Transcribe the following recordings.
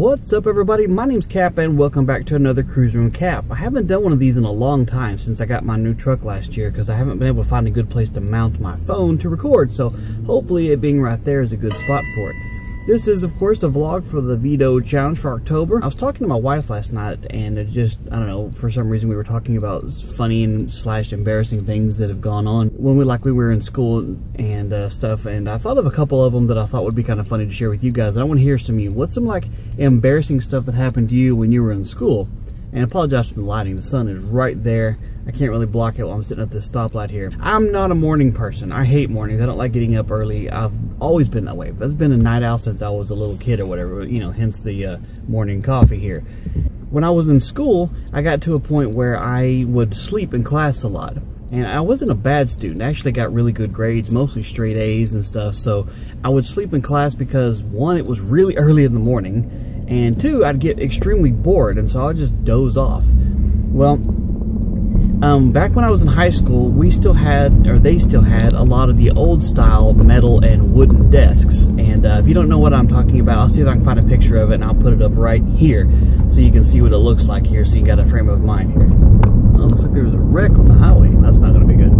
What's up, everybody? My name's Capp and welcome back to another Cruis'N Capp. I haven't done one of these in a long time since I got my new truck last year because I haven't been able to find a good place to mount my phone to record, so hopefully it being right there is a good spot for it. This is, of course, a vlog for the VEDO challenge for October. I was talking to my wife last night and it just, I don't know, for some reason we were talking about funny and / embarrassing things that have gone on when we were in school and stuff, and I thought of a couple of them that I thought would be kind of funny to share with you guys. I want to hear some of you. What's some like embarrassing stuff that happened to you when you were in school? And I apologize for the lighting. The sun is right there. I can't really block it while I'm sitting at this stoplight here. I'm not a morning person. I hate mornings. I don't like getting up early. I've always been that way. I've been a night owl since I was a little kid or whatever, you know, hence the morning coffee here. When I was in school, I got to a point where I would sleep in class a lot. And I wasn't a bad student. I actually got really good grades, mostly straight A's and stuff. So I would sleep in class because, one, it was really early in the morning, and two, I'd get extremely bored, and so I'd just doze off. Well, back when I was in high school, we still had, or they still had, a lot of the old style metal and wooden desks. And if you don't know what I'm talking about, I'll see if I can find a picture of it and I'll put it up right here so you can see what it looks like here, so you got a frame of mind here. Oh, looks like there was a wreck on the highway. That's not going to be good.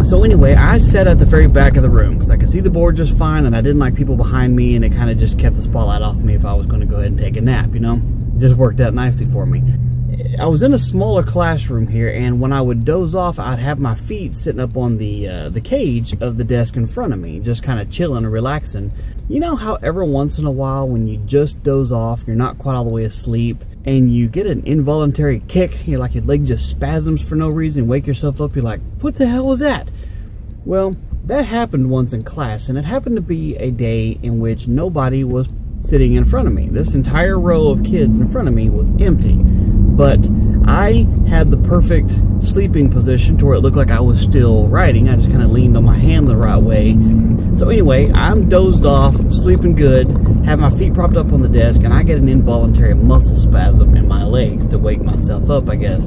So anyway, I sat at the very back of the room because I could see the board just fine, and I didn't like people behind me, and it kind of just kept the spotlight off me if I was going to go ahead and take a nap, you know? It just worked out nicely for me. I was in a smaller classroom here, and when I would doze off, I'd have my feet sitting up on the cage of the desk in front of me, just kind of chilling and relaxing. You know how every once in a while when you just doze off, you're not quite all the way asleep, and you get an involuntary kick, you're like your leg just spasms for no reason, wake yourself up, you're like, what the hell was that? Well, that happened once in class, and it happened to be a day in which nobody was sitting in front of me. This entire row of kids in front of me was empty, but I had the perfect sleeping position to where it looked like I was still writing. I just kind of leaned on my hand the right way. So anyway, I'm dozed off, sleeping good, have my feet propped up on the desk, and I get an involuntary muscle spasm in my legs to wake myself up, I guess.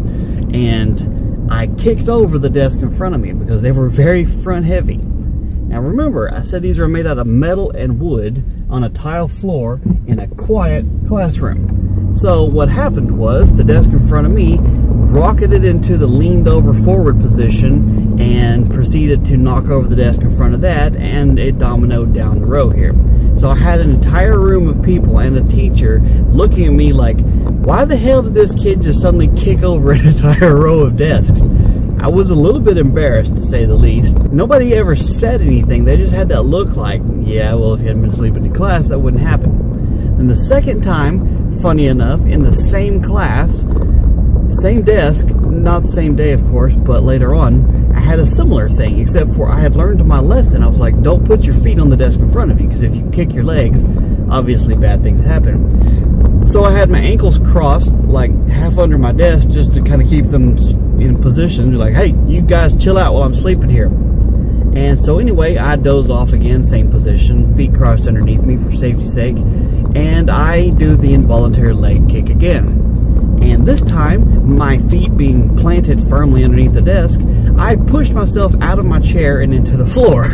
And I kicked over the desk in front of me because they were very front heavy. Now remember, I said these are made out of metal and wood on a tile floor in a quiet classroom. So what happened was the desk in front of me rocketed into the leaned over forward position and proceeded to knock over the desk in front of that, and it dominoed down the row here. So I had an entire room of people and a teacher looking at me like, why the hell did this kid just suddenly kick over an entire row of desks? I was a little bit embarrassed, to say the least. Nobody ever said anything. They just had that look like, yeah, well, if you hadn't been sleeping in class, that wouldn't happen. And the second time, funny enough, in the same class, same desk, not the same day, of course, but later on, I had a similar thing, except for I had learned my lesson. I was like, don't put your feet on the desk in front of you, because if you kick your legs, obviously bad things happen. So I had my ankles crossed, like half under my desk, just to kind of keep them in position. Like, hey, you guys chill out while I'm sleeping here. And so anyway, I doze off again, same position, feet crossed underneath me for safety's sake, and I do the involuntary leg kick again. And this time, my feet being planted firmly underneath the desk, I pushed myself out of my chair and into the floor.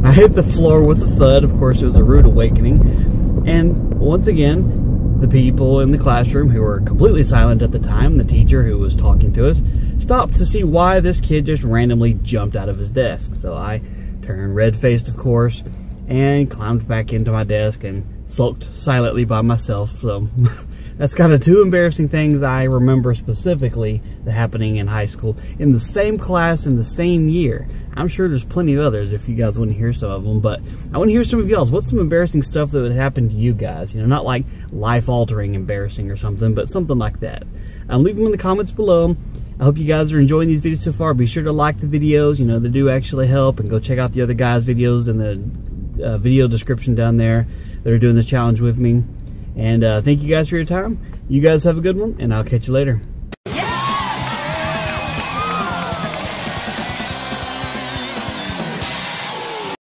I hit the floor with a thud. Of course, it was a rude awakening. And once again, the people in the classroom, who were completely silent at the time, the teacher who was talking to us, stopped to see why this kid just randomly jumped out of his desk. So I turned red-faced, of course, and climbed back into my desk and sulked silently by myself. So that's kind of two embarrassing things I remember specifically that happening in high school in the same class in the same year. I'm sure there's plenty of others if you guys want to hear some of them, but I want to hear some of y'all's. What's some embarrassing stuff that would happen to you guys? You know, not like life-altering embarrassing or something, but something like that. Leave them in the comments below. I hope you guys are enjoying these videos so far. Be sure to like the videos. You know, they do actually help, and go check out the other guys' videos in the video description down there that are doing this challenge with me. And thank you guys for your time. You guys have a good one, and I'll catch you later.